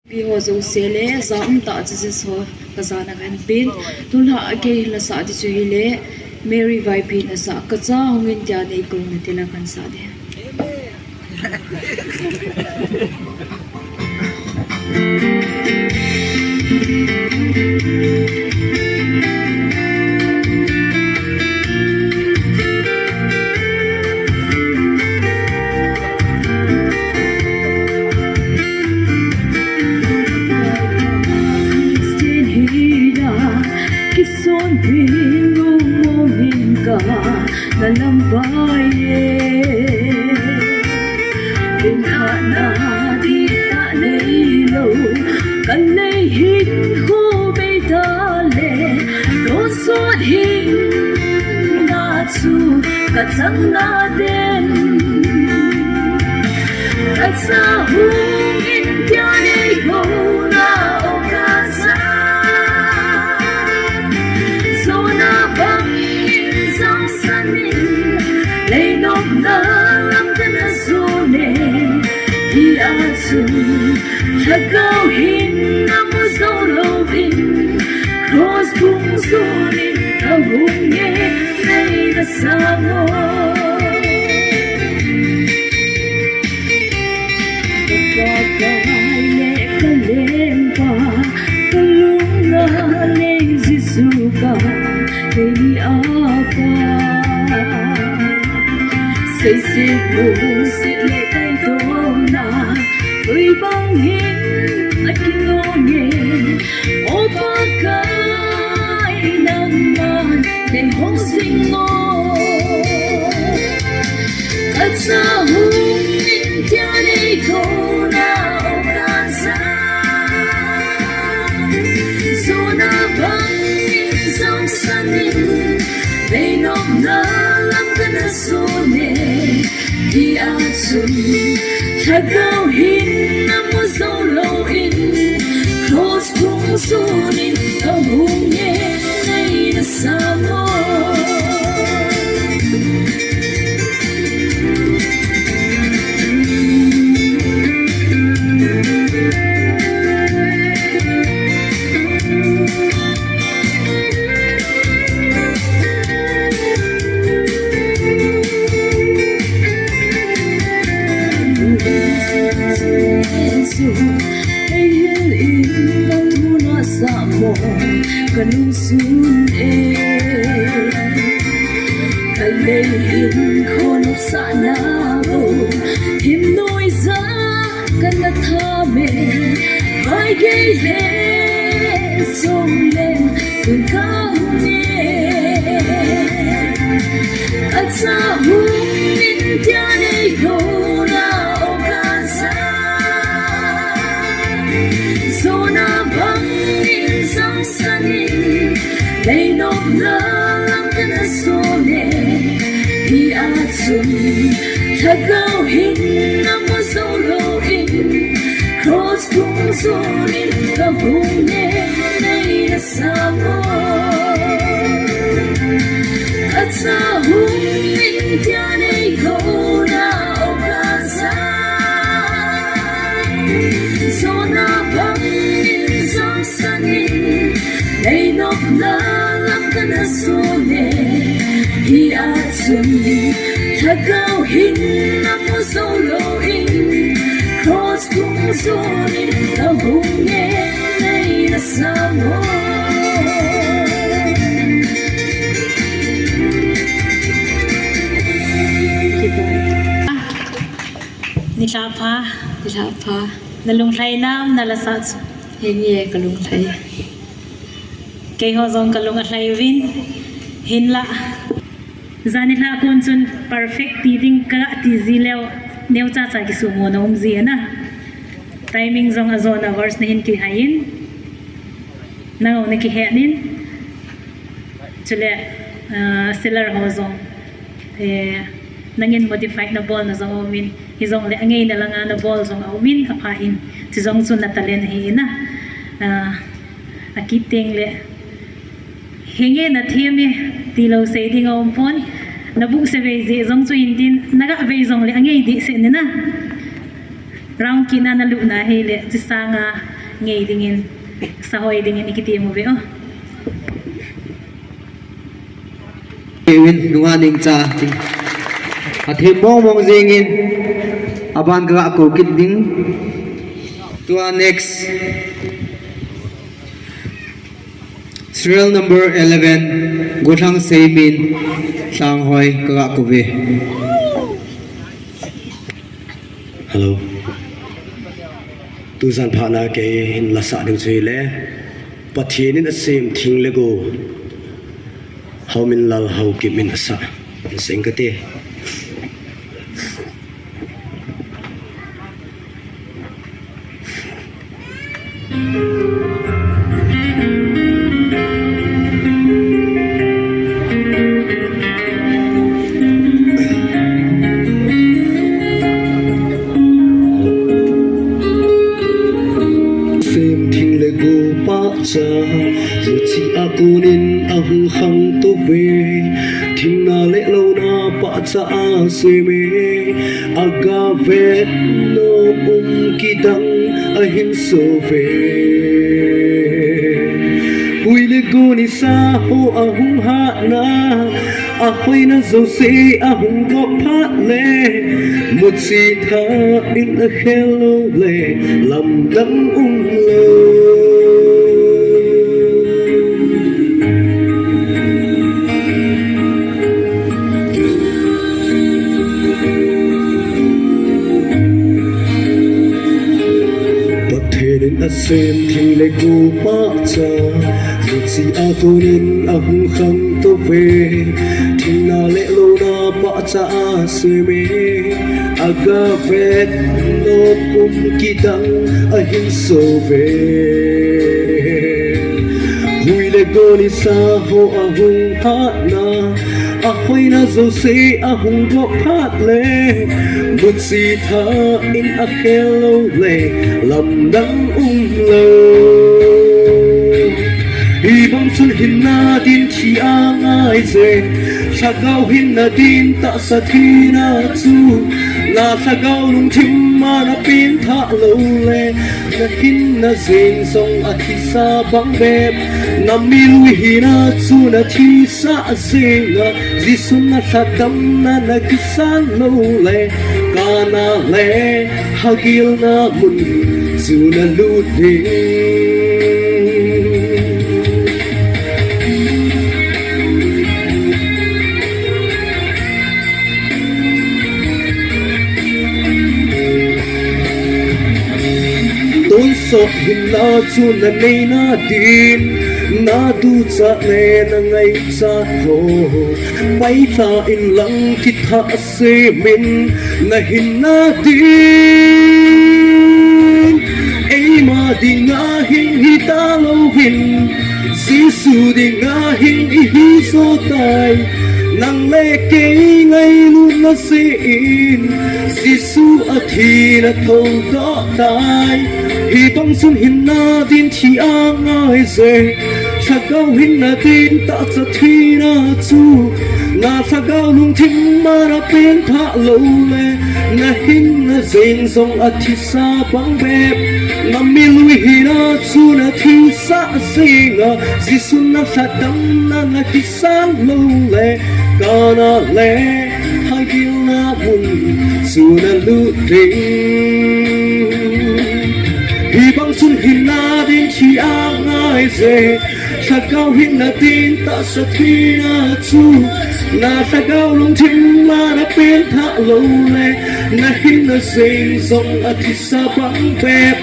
Biho zo sele zam ta chi so kazana kan pin tulha ke la sa di chu ile Mary vai pin na sa ka cha hongin tia nei ko na tela kan sa de dalam baye bên hana di ta nei lo kan nei hin ho be ta le do so hin na chu ka chang na den ka sa hu in pya nei ho na o ka sa so na bang lấy nốt nở lắm cái nó xuống nè đi ăn xuống thật cao hin năm dấu lâu vinh cross bung xuống đi thao hùng nhé đây là sao có cái lệ cái lên qua cái lúc nó lên Giêsu cả đi apa xây xếp bù xịt lệ tay tôm na tôi băng hin anh kinh ngô nghề ô ba cái nằm màn để hôn sinh ngô cách xa hùng in cha đây thô na ô ca sa dù na băng in dòng sân in về nộp nở lắm cái nó xuống nè đi ăn xuống thật cao hin năm một dấu lâu in cross bung xuống in thao hùng nhé đây là sao kan sun e kalei in khon sa na bo him noi za kan na tha me vai ge le song lên kun ka ne at sa hum in tia nei ko na o ka sa so na bang dòng sân in lấy nốt nở lắm cái nó xuống nè đi ăn xuống thật cao hin năm một dấu lâu in cross bung xuống in thao hùng nhé đây là sao thật xa hùng in tia nei ko na o ka sa so na bang in dòng sân in lấy nốt nở lắm cái nó xuống nè đi ăn xuống thật cao hin năm một dấu lâu in cross bung xuống in thao hùng nhé đây là sao Nilapa nalung thay nam nalasat hinye kalung thai kay ho zong kalung atlay win hinla zanila kon chun perfect tiding ka ti zilew neu cha cha ki sumo na umzi na timing zong azona verse na hin ki hain na ne ki henin chule seller ho zong nangin modified na ball na zong omin hizong le angay na lang na ball zong omin apain si zong chun na talen hi na akiting le hinge na thiemi tilo se ding om pon nabu se ve je zong chu in din naga ve zong le angay di se ne na round kina na lu na hele chi sanga ngei dingin sahoi dingin ikiti mo be oh Kevin nunganing cha athe mong jengin aban ga ko kiding to our next serial number 11 Gothang Seimin Sanghoi ka ko be. Hello. Tu san phana ke in la sa ding chui le pathin in asim thing le go how min lal how ki min asa sing ka te dù chỉ aku nin ahung khang to ve thing na le lo na pa cha se me aga ve no kidang ahin so ve hui le go ni sa ho ahung ha na ahoi na zo se ahung go pha le một si tha in a hello le lam dang lo xem thình lệ cô pa cha dù si a cô nên ahung khang to ve thình na lệ lo na pa cha se me aga ve no kidang ahin so ve hui le go ni sa ho ahung ha na ahoi na zo se ahung go phat le but si tha in a hello le lam dang lo hi bang sun hin na din chi ang ai ze sa gao hin na din ta sa thi na chu na sa gao lung thim ma na pin tha lo le na hin na zeng song a thi sa bang bep na mi lui hi na chu na thi sa zenga ji sun na sa dam na kisan lo le kana le hagil na mun chu na lu ding so hin na chu na nei na din na du cha le na ngai cha ho pai tha in lang ki tha se min na hin na din ei ma di nga hin hi ta lo hin si su di nga hin hi so tai nang le ke ngai lu na se in si su a thi na thâu do tai hi bang sun hin na din thi ang ai ze sa gao hin na din ta cha thi na chu na sa gao lung thim ma ra pen tha lo le na hin na zeng song a thi sa bang bep na mi lui hi na chu na thi sa singa si sun na sa dam na ki san lo le kana le ha gil na mun chu na lu ding hi bang sun hin na din chi ang ai ze sa gao hin na din ta sa thi na chu na sa gao lung thim ma na pen tha lo le na hin na zeng song a thi sa bang bep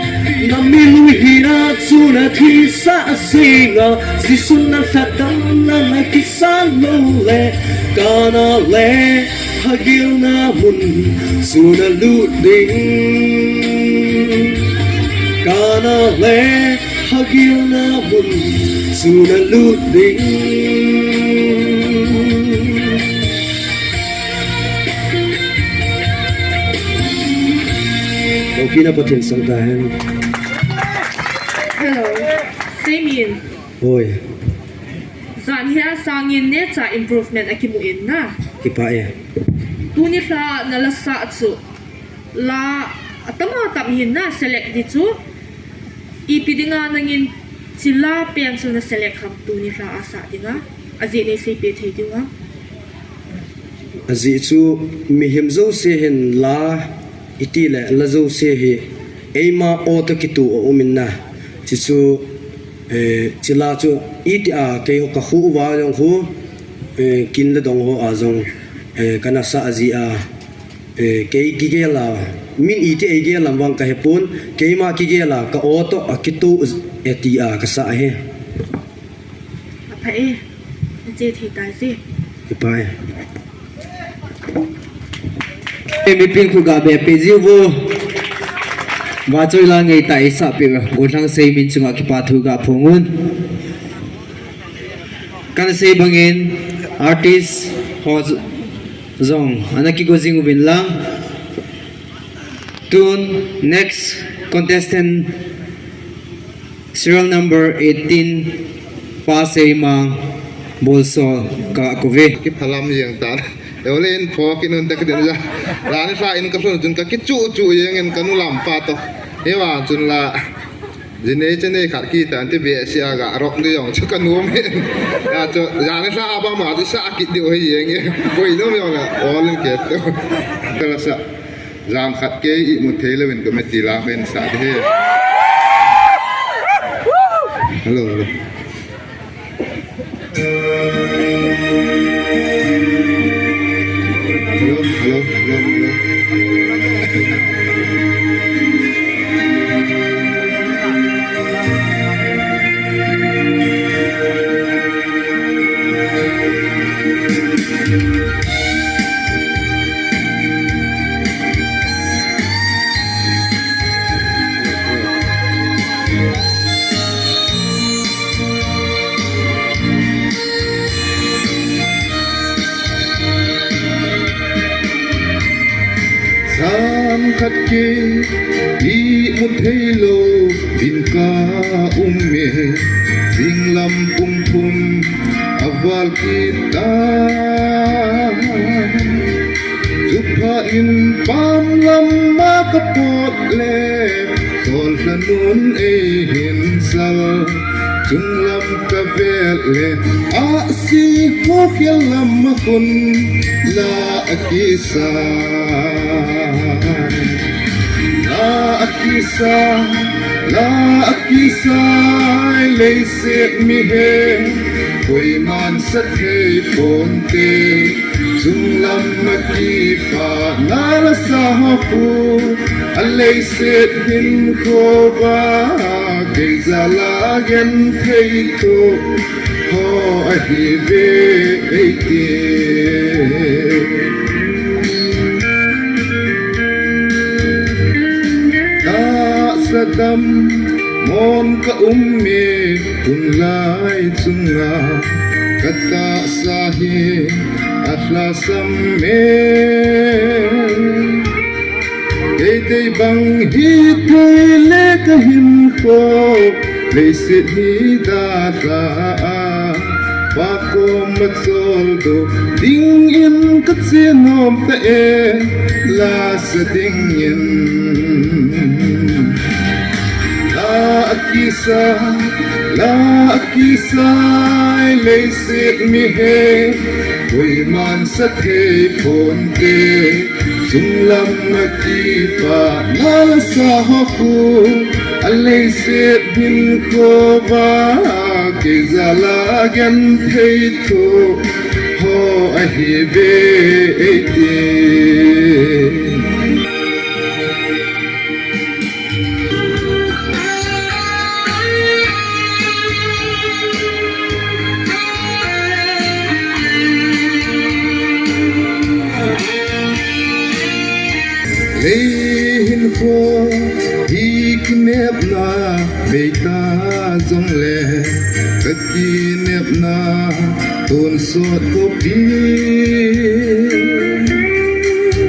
na mi lui hi na chu na thi sa singa si sun na sa dam na ki san lo le kana le hagil na mun chu na lu ding kana le hagil na mun chu na lu ding okay na patin sang tahan Hello, Semin. oi Zan hiya sangin ne cha improvement akimuin na. kipa ya Tuni sa nalasa chu la atama tam hin na select di chu ipidinga nangin sila piang suna select ham tu ni ra asa dinga azi ne se pe thei dinga azi chu mi him zo se hen la iti le la zo se he eima auto kitu o minna chi chu chila chu iti a ke ka khu wa jong hu kin la dong ho a jong kana sa azi a ke gi ge la min iti e ge lam wang ka hepun ke ma ki ge la ka auto a kitu eti a ka sa he apa je thei tai se pai mi ping khu ga be pe ji wo wa choi la ngei tai sa pe go thang sei min chunga ki pa thu ga phongun kan sei bangin artist ho zong anaki go jing ubin lang tune next contestant serial number 18 pa sei ma bolso ka kove ki phalam yang ta ewlen pho ki nun ta kden la ran sa in ka son jun ka ki chu chu yang en kanu lam pa to hewa jun la jine chene khat ki ta ante be sia ga rok de yong chu kanu me ya cho ran sa ba ma ti sa ki de ho yang e koi no me la all ke to kala sa jam khat ke I mu thele wen ko me ti la ben sa de hello hello hello khát ke I một thấy lô bin ka umme sing lam pum pum awal kita Jupha in pam lam ma kapot le sol lanun hin sal chung lam ka vel le a si ho khel lam kun la akisa La akisa lay set mi he Koi man sa thay ponte Chung lam makipa nala sa hapu Alay set hin ko ba Kay zalagan thay to Ho ahive eite Sadam mon ka umme kunlay tsunga kata sahi atla samme kete bang hitoy le kahim ko lesit hidata Pako matsoldo ding in katsinom ta la sa ding in La akisa lay sit mi he Koi man sa thay ponte Sung lam nakipa nala sa hapu Alay sit bin ko ba Kay zalagan thay to Ho ahive eite Lehin ko ikinep na beita zong le kakinep na ton sot ko pi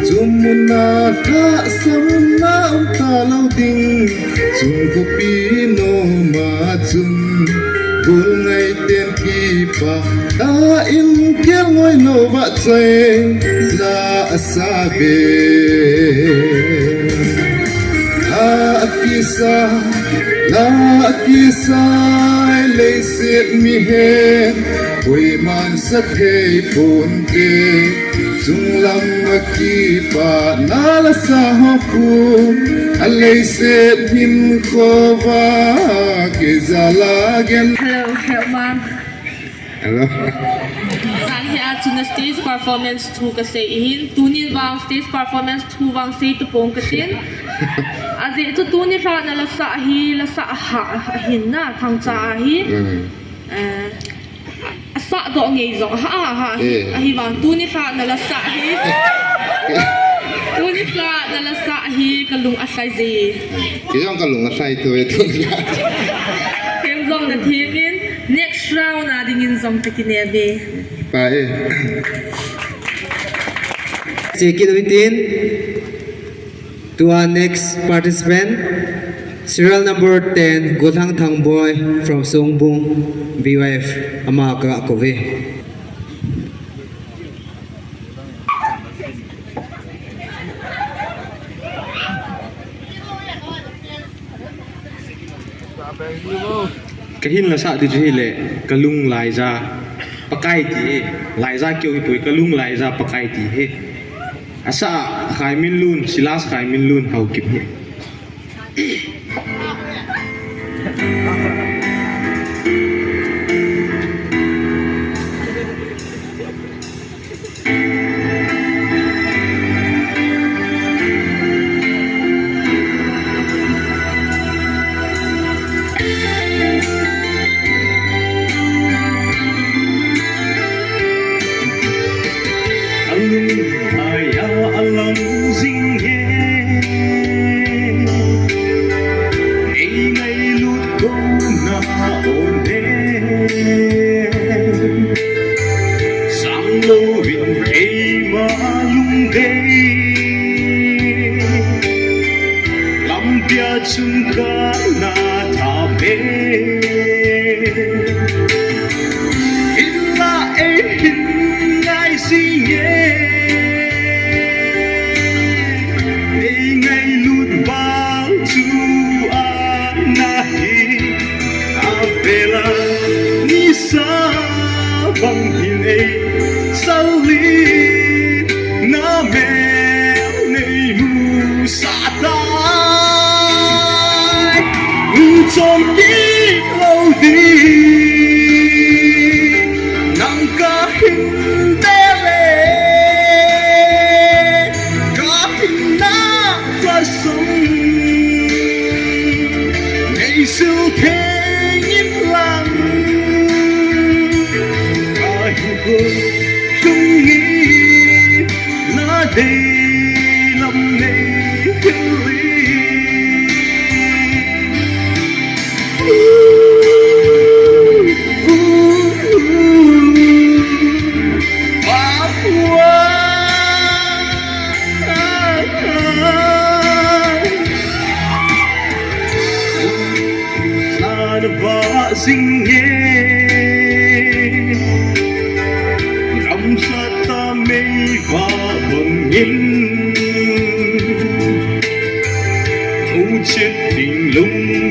Sumuna ta samuna talaw ding sung ko pi no matsun Bul ngay ten kipa ta in kiel ngoy no ba tsay la asabe La akisa na kisai lấy xiết mi hen quỳ man sắc thề phun tê dung lam mà kỳ pa na la sa ho khu anh lấy xiết him khô va ke zala gen. Hello, hello, ma'am. Hello. Sang here to the stage performance thu ka se in tunin wang stage performance thu wang se tu pong ka tin aje tu tunin ra na la sa ha hin na thang cha hi sa do ngei zo ha hi wang tunin ra na la sa hi tunin ra na la sa hi kalung asai ji Cái dòng cả lùng sai thôi thôi. kem zong na thimin next round na dingin zong takinebe. Phải. Check it within to our next participant, serial number 10, Gothang Thang Boy from Songbung, BYF, Amaka Kove. cái hin là sợ thì chú lệ cái lung lại ra pakai thì lại ra kêu tuổi cái lung lại ra pakai thì he asa khai min luôn silas khai min luôn hầu kịp he Hãy subscribe cho kênh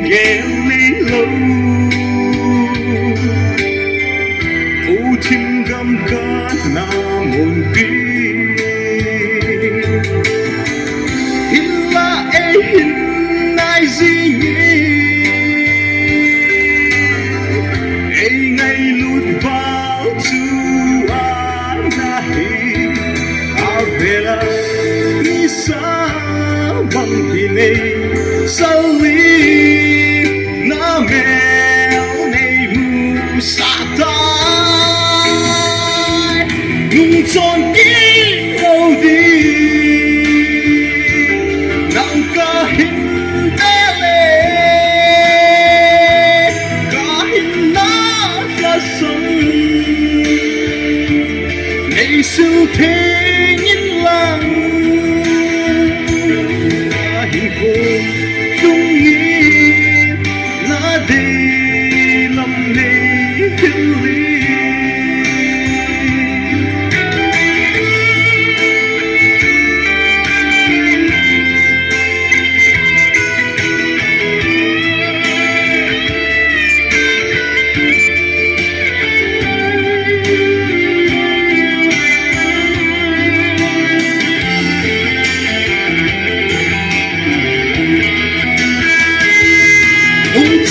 Ghiền Mì Gõ để không bỏ lỡ những video hấp dẫn.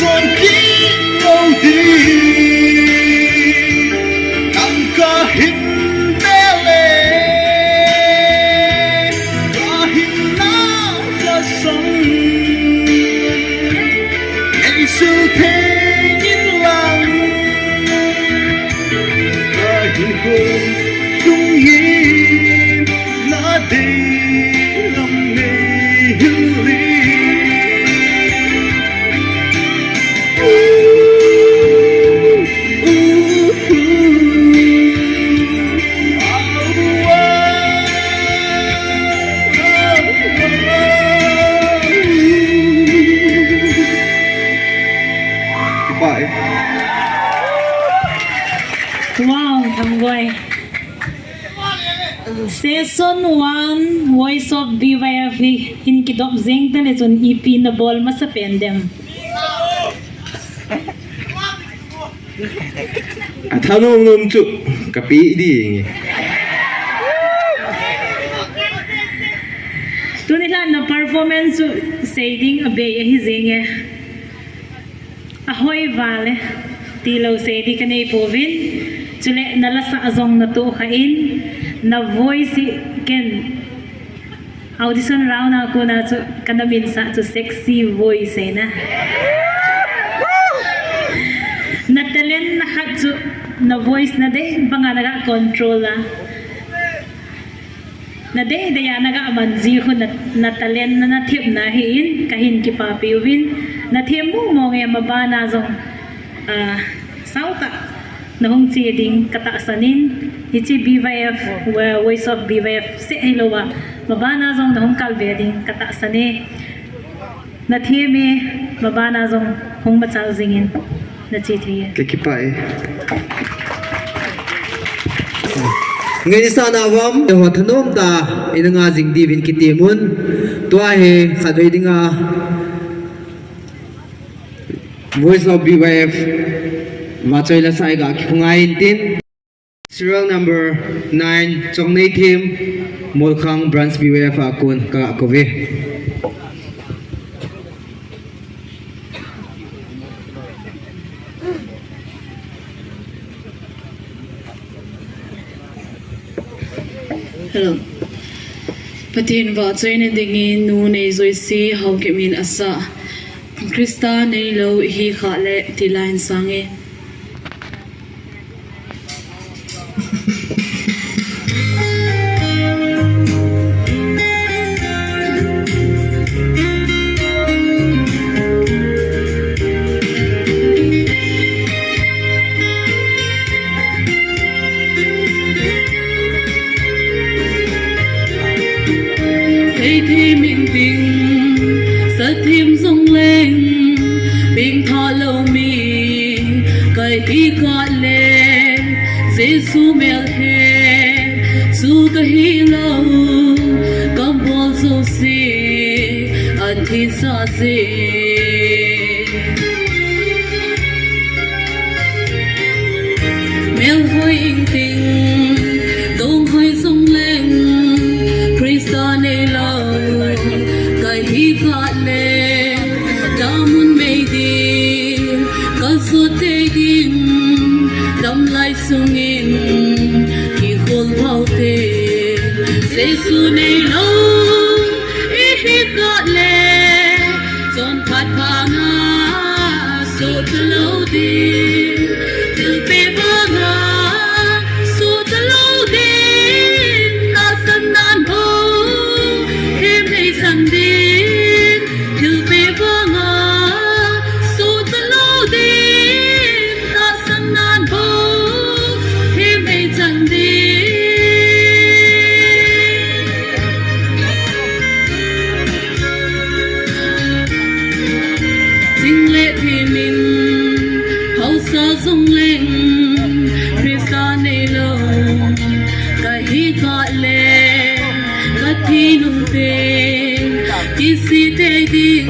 son kinodi ang kahindele kahit nakasang ay sultengin lang kahit kung tungin na di lang nihili Wow, Thangboy. Season 1 Voice of BYF in kidop zeng telezon EP na ball masapendem. At ano ang tu kapi di Tu nila na performance saying abe hizenge. Ahoy vale tilo saydi kanay povin chule nalasa azong na to kain na voice ken audition round ako na to kanamin sa to sexy voice na na talent na hatso na voice na de banga naga control na de ya naga amanzi ko na talent na nathip na hin kahin ki papiwin na themu mo nga mabana zong sauta na hong cheding kataasanin hichi BYF Voice of BYF se hilowa mabana zong na hong kalbeding kataasane na theme mabana zong hong machal zingin na chithiye Kekipai. Ngayon sa nawam, yung tanom ta inanga jing divin kitimun, tua he kadoy dinga Voice of BYF machoy la sa iga kipungayin tin. Serial number 9 Chongnay Team MOULKHANG Branch BYF akun kakakove. Hello. Patin va choin dingin nu nei zoi si how ke min asa. Krista nei lo hi kha le tilain sange. Thi mình tình sa thêm rong lên bình thọ lâu mi cái hi gọi lệ Giêsu mel he su cái hi lâu cầm bol zo si an thi sa si mel hoi in tình dong hoi rong lên Krista nei lo kai hi ka le damun mei di kal so te din dam lai sungin ki hol bau te se su nei lo i hi ka le son phat pa nga so te lo di til pe ba nga so te lo di na san nan ho Sandin, til be banga, so the loading, ta sanan bo, him a sandin. Sing let him in, hausa song ling, Krista nei lo, kahi ka le, kathi nung te. Kisi te ding